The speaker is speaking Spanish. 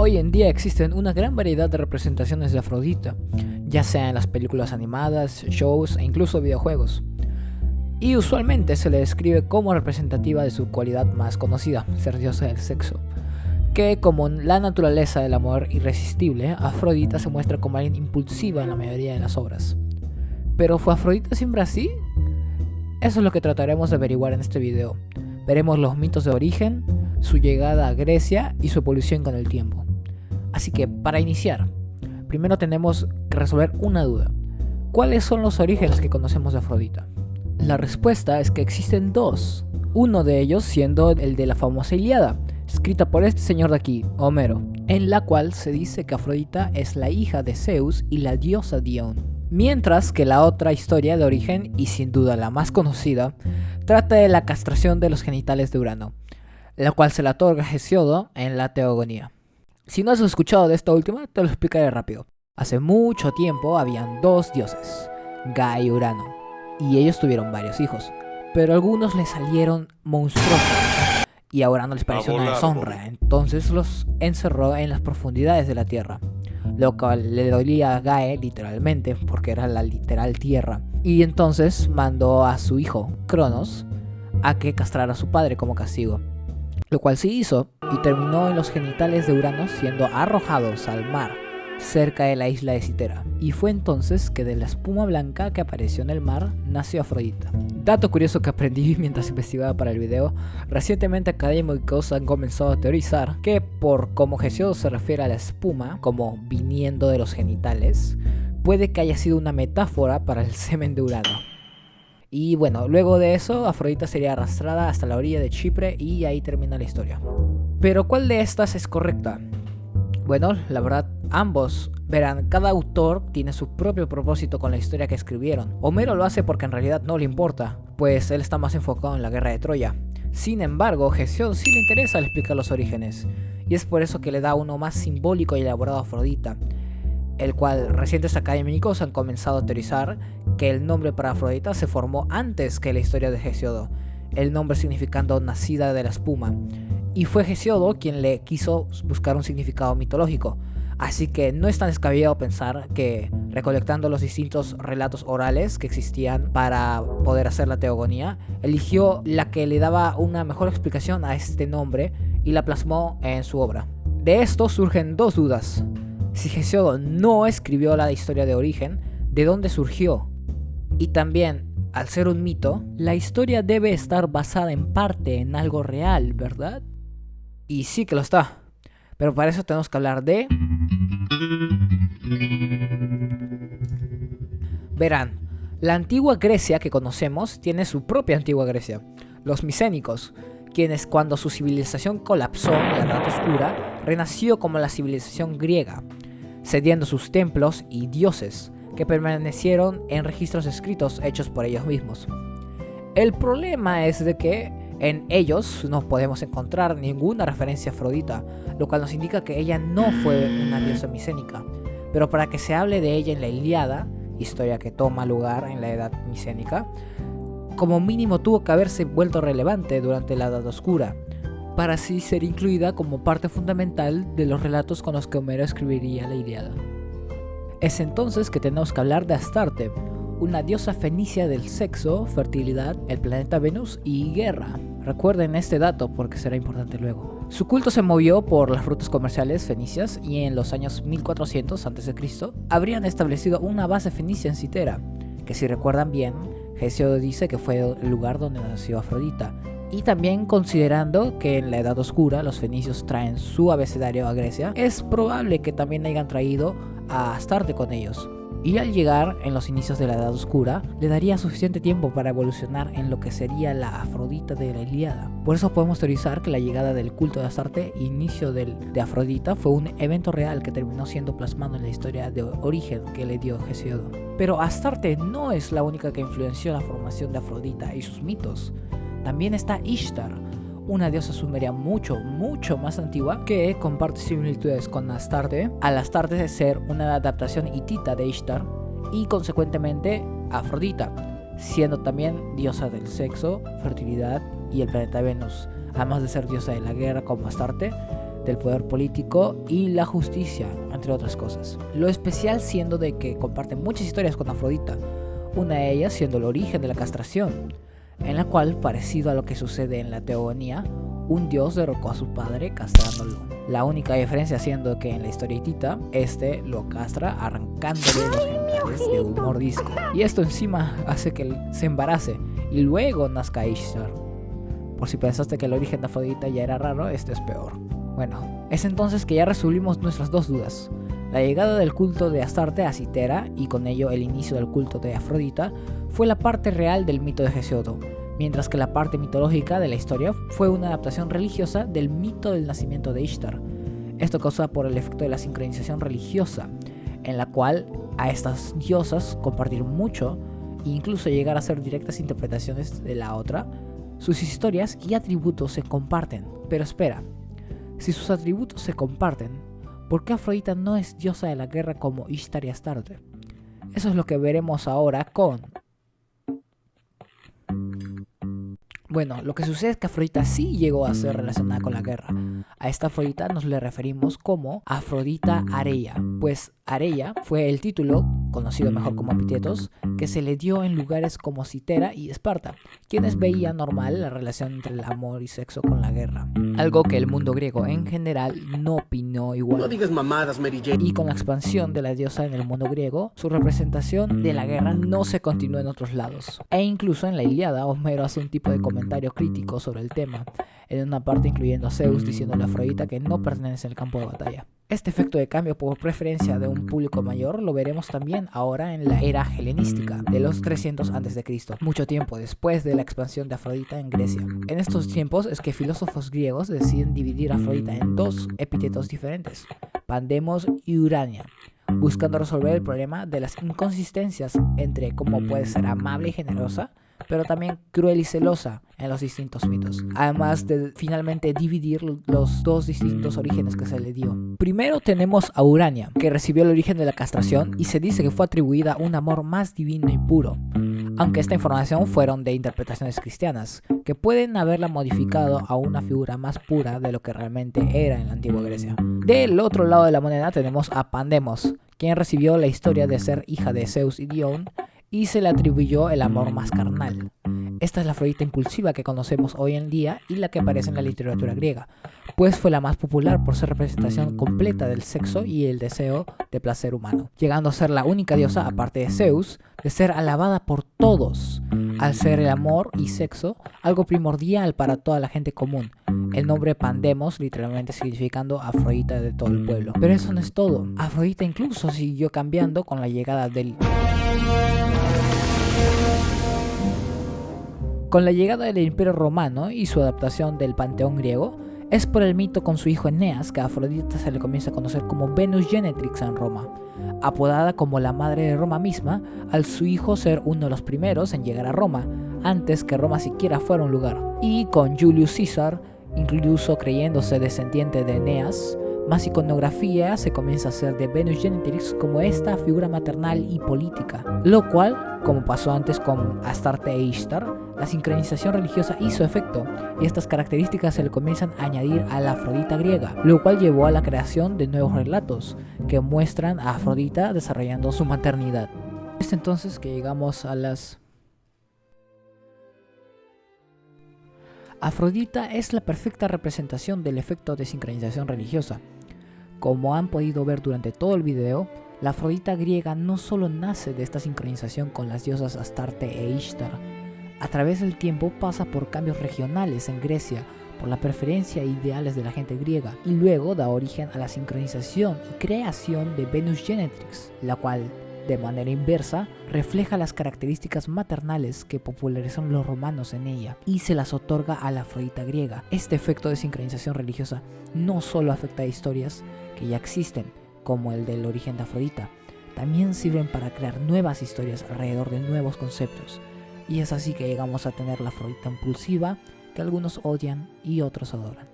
Hoy en día existen una gran variedad de representaciones de Afrodita, ya sea en las películas animadas, shows e incluso videojuegos. Y usualmente se le describe como representativa de su cualidad más conocida, ser diosa del sexo. Que como la naturaleza del amor irresistible, Afrodita se muestra como alguien impulsiva en la mayoría de las obras. ¿Pero fue Afrodita siempre así? Eso es lo que trataremos de averiguar en este video. Veremos los mitos de origen, su llegada a Grecia y su evolución con el tiempo. Así que, para iniciar, primero tenemos que resolver una duda. ¿Cuáles son los orígenes que conocemos de Afrodita? La respuesta es que existen dos. Uno de ellos siendo el de la famosa Ilíada, escrita por este señor de aquí, Homero, en la cual se dice que Afrodita es la hija de Zeus y la diosa Dione. Mientras que la otra historia de origen, y sin duda la más conocida, trata de la castración de los genitales de Urano, la cual se la otorga a Hesíodo en la Teogonía. Si no has escuchado de esta última, te lo explicaré rápido. Hace mucho tiempo habían dos dioses, Gaia y Urano, y ellos tuvieron varios hijos, pero algunos les salieron monstruosos, y a Urano les pareció una deshonra, entonces los encerró en las profundidades de la tierra, lo cual le dolía a Gaia literalmente, porque era la literal tierra, y entonces mandó a su hijo, Cronos, a que castrara a su padre como castigo, lo cual sí hizo, y terminó en los genitales de Urano siendo arrojados al mar, cerca de la isla de Citera. Y fue entonces que de la espuma blanca que apareció en el mar, nació Afrodita. Dato curioso que aprendí mientras investigaba para el video: recientemente académicos han comenzado a teorizar que por como Hesíodo se refiere a la espuma como viniendo de los genitales, puede que haya sido una metáfora para el semen de Urano. Y bueno, luego de eso, Afrodita sería arrastrada hasta la orilla de Chipre y ahí termina la historia. Pero ¿cuál de estas es correcta? Bueno, la verdad, ambos. Verán, cada autor tiene su propio propósito con la historia que escribieron. Homero lo hace porque en realidad no le importa, pues él está más enfocado en la guerra de Troya. Sin embargo, Hesíodo sí le interesa al explicar los orígenes, y es por eso que le da uno más simbólico y elaborado a Afrodita, el cual recientes académicos han comenzado a teorizar que el nombre para Afrodita se formó antes que la historia de Hesíodo, el nombre significando nacida de la espuma, y fue Hesíodo quien le quiso buscar un significado mitológico. Así que no es tan descabellado pensar que, recolectando los distintos relatos orales que existían para poder hacer la teogonía, eligió la que le daba una mejor explicación a este nombre y la plasmó en su obra. De esto surgen dos dudas. Si Hesíodo no escribió la historia de origen, ¿de dónde surgió? Y también, al ser un mito, la historia debe estar basada en parte en algo real, ¿verdad? Y sí que lo está, pero para eso tenemos que hablar de... Verán, la antigua Grecia que conocemos tiene su propia antigua Grecia, los micénicos, quienes cuando su civilización colapsó en la Edad Oscura, renació como la civilización griega, cediendo sus templos y dioses, que permanecieron en registros escritos hechos por ellos mismos. El problema es de que en ellos no podemos encontrar ninguna referencia a Afrodita, lo cual nos indica que ella no fue una diosa micénica, pero para que se hable de ella en la Ilíada, historia que toma lugar en la Edad Micénica, como mínimo tuvo que haberse vuelto relevante durante la Edad Oscura, para así ser incluida como parte fundamental de los relatos con los que Homero escribiría la Ilíada. Es entonces que tenemos que hablar de Astarte, una diosa fenicia del sexo, fertilidad, el planeta Venus y guerra. Recuerden este dato porque será importante luego. Su culto se movió por las rutas comerciales fenicias y en los años 1400 a.C. habrían establecido una base fenicia en Citera, que si recuerdan bien, Hesíodo dice que fue el lugar donde nació Afrodita. Y también considerando que en la Edad Oscura los fenicios traen su abecedario a Grecia, es probable que también hayan traído a Astarte con ellos. Y al llegar en los inicios de la Edad Oscura, le daría suficiente tiempo para evolucionar en lo que sería la Afrodita de la Ilíada. Por eso podemos teorizar que la llegada del culto de Astarte, inicio de Afrodita, fue un evento real que terminó siendo plasmado en la historia de origen que le dio Hesíodo. Pero Astarte no es la única que influenció la formación de Afrodita y sus mitos. También está Ishtar, una diosa sumeria mucho más antigua que comparte similitudes con Astarte, al Astarte de ser una adaptación hitita de Ishtar y consecuentemente Afrodita, siendo también diosa del sexo, fertilidad y el planeta Venus. Además de ser diosa de la guerra como Astarte, del poder político y la justicia, entre otras cosas. Lo especial siendo de que comparten muchas historias con Afrodita, una de ellas siendo el origen de la castración, en la cual, parecido a lo que sucede en la teogonía, un dios derrocó a su padre castrándolo. La única diferencia siendo que en la historietita, este lo castra arrancándole los genitales de un mordisco. Y esto encima hace que él se embarace y luego nazca Ishtar. Por si pensaste que el origen de Afrodita ya era raro, este es peor. Bueno, es entonces que ya resolvimos nuestras dos dudas. La llegada del culto de Astarte a Citera y con ello el inicio del culto de Afrodita fue la parte real del mito de Hesíodo, mientras que la parte mitológica de la historia fue una adaptación religiosa del mito del nacimiento de Ishtar. Esto causado por el efecto de la sincronización religiosa, en la cual a estas diosas compartieron mucho e incluso llegar a ser directas interpretaciones de la otra, sus historias y atributos se comparten. Pero espera, si sus atributos se comparten, ¿por qué Afrodita no es diosa de la guerra como Ishtar y Astarte? Eso es lo que veremos ahora con... Bueno, lo que sucede es que Afrodita sí llegó a ser relacionada con la guerra. A esta Afrodita nos le referimos como Afrodita Areia, pues Areia fue el título, conocido mejor como epítetos, que se le dio en lugares como Citera y Esparta, quienes veían normal la relación entre el amor y sexo con la guerra. Algo que el mundo griego en general no opinó igual. No digas mamadas, Mary Jane. Y con la expansión de la diosa en el mundo griego, su representación de la guerra no se continuó en otros lados. E incluso en la Ilíada, Homero hace un tipo de comentario crítico sobre el tema, en una parte incluyendo a Zeus diciéndole a Afrodita que no pertenece al campo de batalla. Este efecto de cambio por preferencia de un público mayor lo veremos también ahora en la era helenística de los 300 a.C., mucho tiempo después de la expansión de Afrodita en Grecia. En estos tiempos es que filósofos griegos deciden dividir a Afrodita en dos epítetos diferentes, Pandemos y Urania, buscando resolver el problema de las inconsistencias entre cómo puede ser amable y generosa, pero también cruel y celosa en los distintos mitos, además de finalmente dividir los dos distintos orígenes que se le dio. Primero tenemos a Urania, que recibió el origen de la castración y se dice que fue atribuida a un amor más divino y puro, aunque esta información fueron de interpretaciones cristianas, que pueden haberla modificado a una figura más pura de lo que realmente era en la antigua Grecia. Del otro lado de la moneda tenemos a Pandemos, quien recibió la historia de ser hija de Zeus y Dion, y se le atribuyó el amor más carnal. Esta es la Afrodita impulsiva que conocemos hoy en día y la que aparece en la literatura griega, pues fue la más popular por ser representación completa del sexo y el deseo de placer humano, llegando a ser la única diosa, aparte de Zeus, de ser alabada por todos, al ser el amor y sexo algo primordial para toda la gente común. El nombre Pandemos literalmente significando Afrodita de todo el pueblo. Pero eso no es todo. Afrodita incluso siguió cambiando con la llegada del... Con la llegada del Imperio Romano y su adaptación del panteón griego, es por el mito con su hijo Eneas que a Afrodita se le comienza a conocer como Venus Genetrix en Roma, apodada como la madre de Roma misma, al su hijo ser uno de los primeros en llegar a Roma, antes que Roma siquiera fuera un lugar. Y con Julius Caesar, incluso creyéndose descendiente de Eneas, más iconografía se comienza a hacer de Venus Genetrix como esta figura maternal y política, lo cual, como pasó antes con Astarte e Ishtar, la sincronización religiosa hizo efecto y estas características se le comienzan a añadir a la Afrodita griega, lo cual llevó a la creación de nuevos relatos que muestran a Afrodita desarrollando su maternidad. Es entonces que llegamos a las... Afrodita es la perfecta representación del efecto de sincronización religiosa. Como han podido ver durante todo el video, la Afrodita griega no solo nace de esta sincronización con las diosas Astarte e Ishtar, a través del tiempo pasa por cambios regionales en Grecia, por la preferencia e ideales de la gente griega, y luego da origen a la sincronización y creación de Venus Genetrix, la cual, de manera inversa, refleja las características maternales que popularizaron los romanos en ella y se las otorga a la Afrodita griega. Este efecto de sincronización religiosa no solo afecta a historias que ya existen, como el del origen de Afrodita, también sirven para crear nuevas historias alrededor de nuevos conceptos. Y es así que llegamos a tener la Afrodita impulsiva que algunos odian y otros adoran.